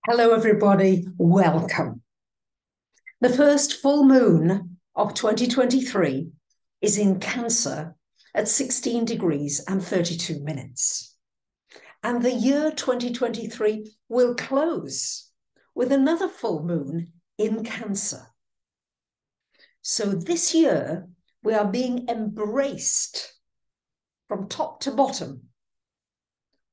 Hello, everybody. Welcome. The first full moon of 2023 is in Cancer at 16 degrees and 32 minutes. And the year 2023 will close with another full moon in Cancer. So this year, we are being embraced from top to bottom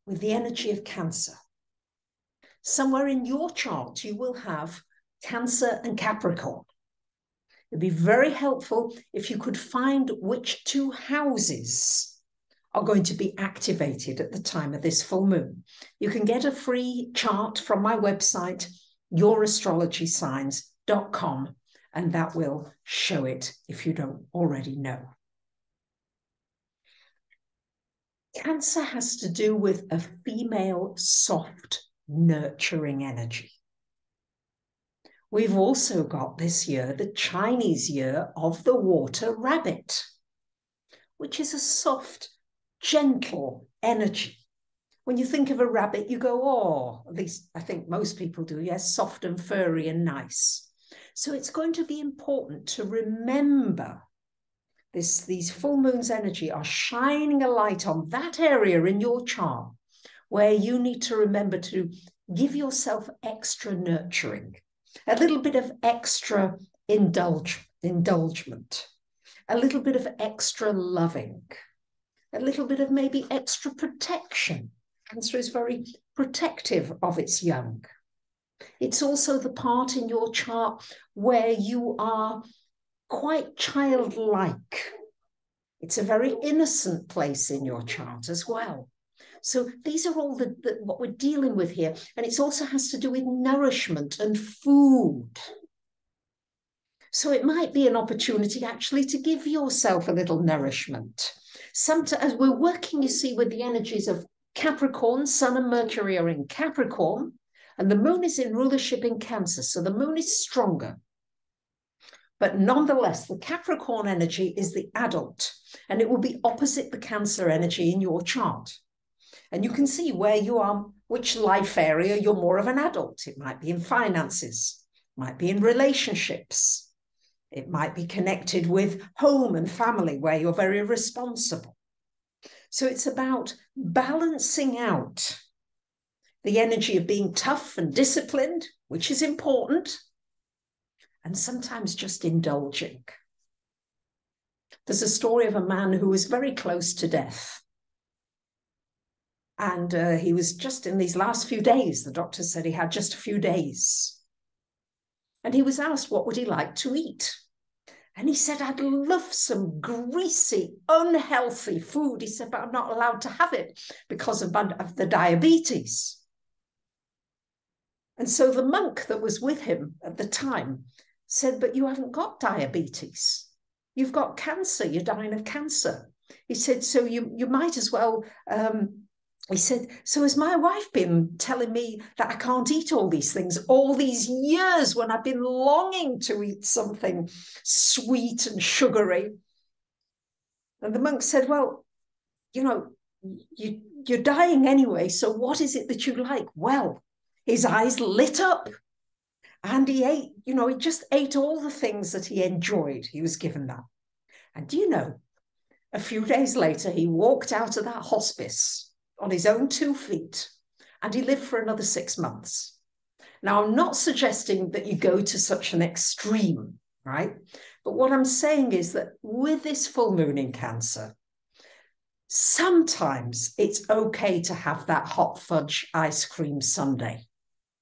with the energy of Cancer. Somewhere in your chart, you will have Cancer and Capricorn. It'd be very helpful if you could find which two houses are going to be activated at the time of this full moon. You can get a free chart from my website, yourastrologysigns.com, and that will show it if you don't already know. Cancer has to do with a female soft nurturing energy. We've also got this year the Chinese year of the water rabbit, which is a soft, gentle energy. When you think of a rabbit, you go, oh, at least I think most people do, yes, soft and furry and nice. So it's going to be important to remember these full moon's energy are shining a light on that area in your chart where you need to remember to give yourself extra nurturing, a little bit of extra indulgement, a little bit of extra loving, a little bit of maybe extra protection. Cancer is very protective of its young. It's also the part in your chart where you are quite childlike. It's a very innocent place in your chart as well. So these are all what we're dealing with here. And it also has to do with nourishment and food. So it might be an opportunity actually to give yourself a little nourishment. Sometimes, as we're working, you see, with the energies of Capricorn, Sun and Mercury are in Capricorn, and the moon is in rulership in Cancer. So the moon is stronger. But nonetheless, the Capricorn energy is the adult, and it will be opposite the Cancer energy in your chart. And you can see where you are, which life area you're more of an adult. It might be in finances, might be in relationships. It might be connected with home and family where you're very responsible. So it's about balancing out the energy of being tough and disciplined, which is important, and sometimes just indulging. There's a story of a man who was very close to death. And he was just in these last few days. The doctor said he had just a few days. And he was asked, what would he like to eat? And he said, I'd love some greasy, unhealthy food. He said, but I'm not allowed to have it because of the diabetes. And so the monk that was with him at the time said, but you haven't got diabetes. You've got cancer. You're dying of cancer. He said, so you might as well... He said, so has my wife been telling me that I can't eat all these things all these years when I've been longing to eat something sweet and sugary? And the monk said, well, you know, you're dying anyway, so what is it that you like? Well, his eyes lit up and he ate, he just ate all the things that he enjoyed. He was given that. And do you know, a few days later, he walked out of that hospice on his own 2 feet, and he lived for another 6 months. Now, I'm not suggesting that you go to such an extreme, right? But what I'm saying is that with this full moon in Cancer, sometimes it's okay to have that hot fudge ice cream sundae.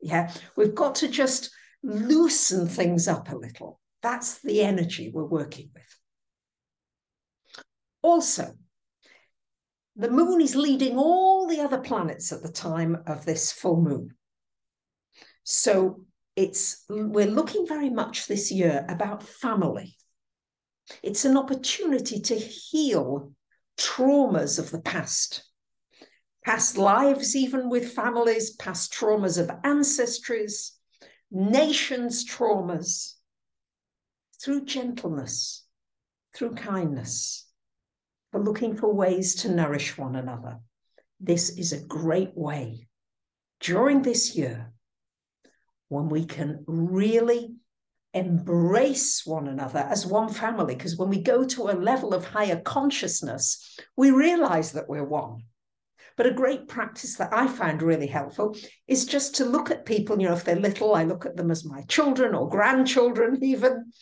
Yeah, we've got to just loosen things up a little. That's the energy we're working with. Also, the moon is leading all the other planets at the time of this full moon. So we're looking very much this year about family. It's an opportunity to heal traumas of the past lives, even with families, past traumas of ancestries, nations' traumas, through gentleness, through kindness. For looking for ways to nourish one another. This is a great way during this year when we can really embrace one another as one family, because when we go to a level of higher consciousness, we realize that we're one. But a great practice that I find really helpful is just to look at people, if they're little, I look at them as my children or grandchildren even,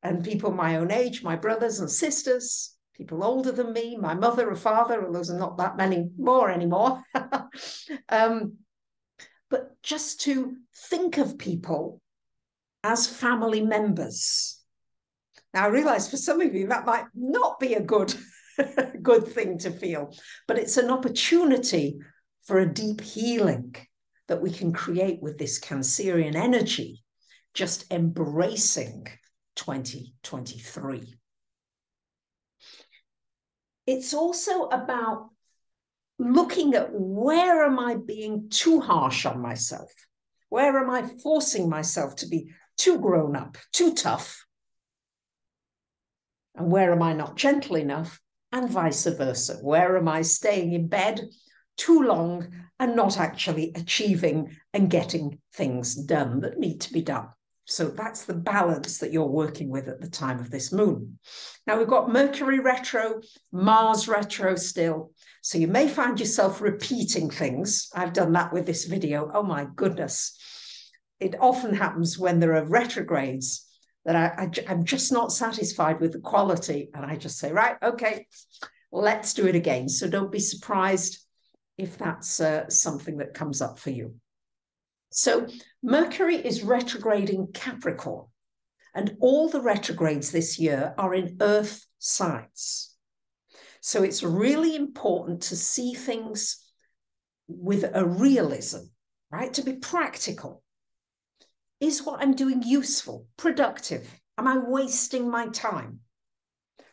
and people my own age, my brothers and sisters, people older than me, my mother or father, and those are not that many more anymore. But just to think of people as family members. Now, I realize for some of you that might not be a good thing to feel, but it's an opportunity for a deep healing that we can create with this Cancerian energy, just embracing 2023. It's also about looking at, where am I being too harsh on myself? Where am I forcing myself to be too grown up, too tough? And where am I not gentle enough? And vice versa. Where am I staying in bed too long and not actually achieving and getting things done that need to be done? So that's the balance that you're working with at the time of this moon. Now we've got Mercury retro, Mars retro still. So you may find yourself repeating things. I've done that with this video. Oh my goodness. It often happens when there are retrogrades that I'm just not satisfied with the quality. And I just say, right, okay, let's do it again. So don't be surprised if that's something that comes up for you. So Mercury is retrograding Capricorn, and all the retrogrades this year are in Earth signs. So it's really important to see things with a realism, right? To be practical. Is what I'm doing useful, productive? Am I wasting my time?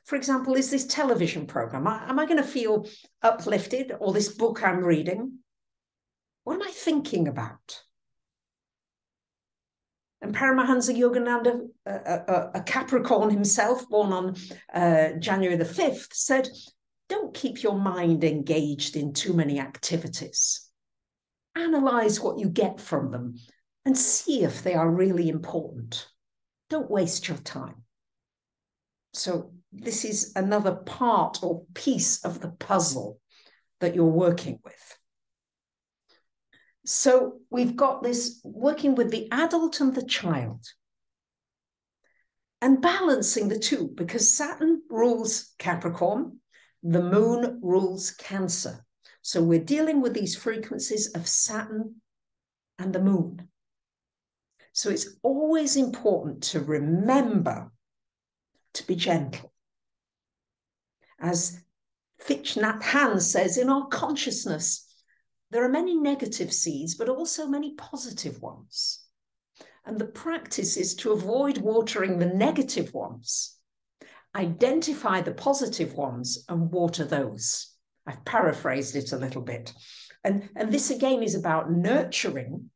For example, is this television program, am I going to feel uplifted? Or this book I'm reading? What am I thinking about? And Paramahansa Yogananda, a Capricorn himself, born on January the 5th, said, don't keep your mind engaged in too many activities. Analyze what you get from them and see if they are really important. Don't waste your time. So this is another part or piece of the puzzle that you're working with. So we've got this working with the adult and the child and balancing the two, because Saturn rules Capricorn, the moon rules Cancer. So we're dealing with these frequencies of Saturn and the moon. So it's always important to remember to be gentle. As Thich Nhat Hanh says, in our consciousness, there are many negative seeds, but also many positive ones. And the practice is to avoid watering the negative ones, identify the positive ones and water those. I've paraphrased it a little bit. And this again is about nurturing.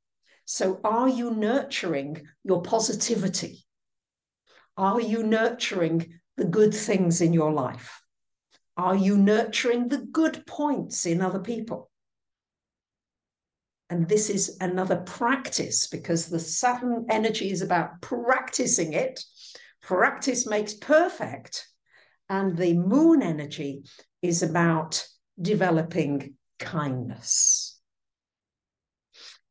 So are you nurturing your positivity? Are you nurturing the good things in your life? Are you nurturing the good points in other people? And this is another practice, because the Saturn energy is about practicing it. Practice makes perfect. And the moon energy is about developing kindness.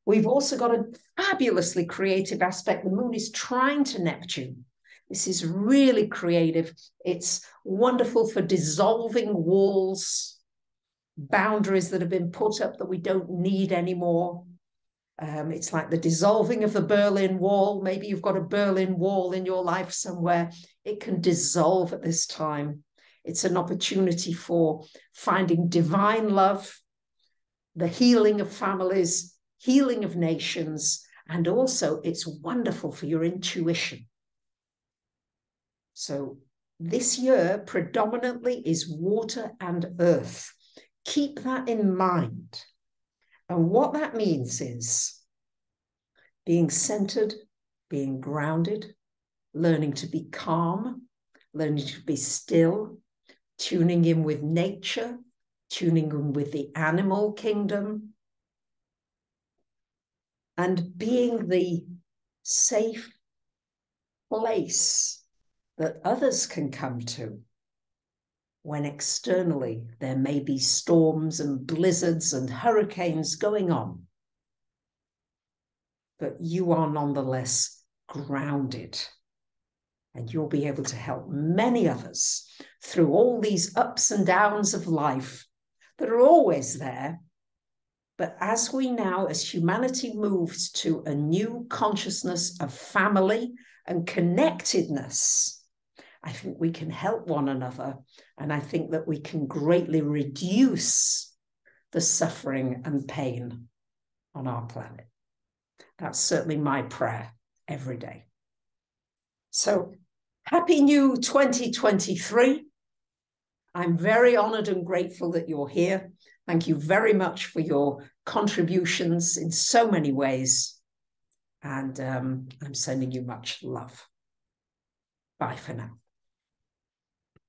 We've also got a fabulously creative aspect. The moon is trine to Neptune. This is really creative. It's wonderful for dissolving walls, boundaries that have been put up that we don't need anymore. It's like the dissolving of the Berlin Wall. Maybe you've got a Berlin Wall in your life somewhere. It can dissolve at this time. It's an opportunity for finding divine love, the healing of families, healing of nations, and also it's wonderful for your intuition. So this year predominantly is water and earth. Keep that in mind. And what that means is being centered, being grounded, learning to be calm, learning to be still, tuning in with nature, tuning in with the animal kingdom, and being the safe place that others can come to when externally there may be storms and blizzards and hurricanes going on. But you are nonetheless grounded, and you'll be able to help many others through all these ups and downs of life that are always there. But as we now, as humanity moves to a new consciousness of family and connectedness, I think we can help one another. And I think that we can greatly reduce the suffering and pain on our planet. That's certainly my prayer every day. So, happy new 2023. I'm very honored and grateful that you're here. Thank you very much for your contributions in so many ways. And I'm sending you much love. Bye for now.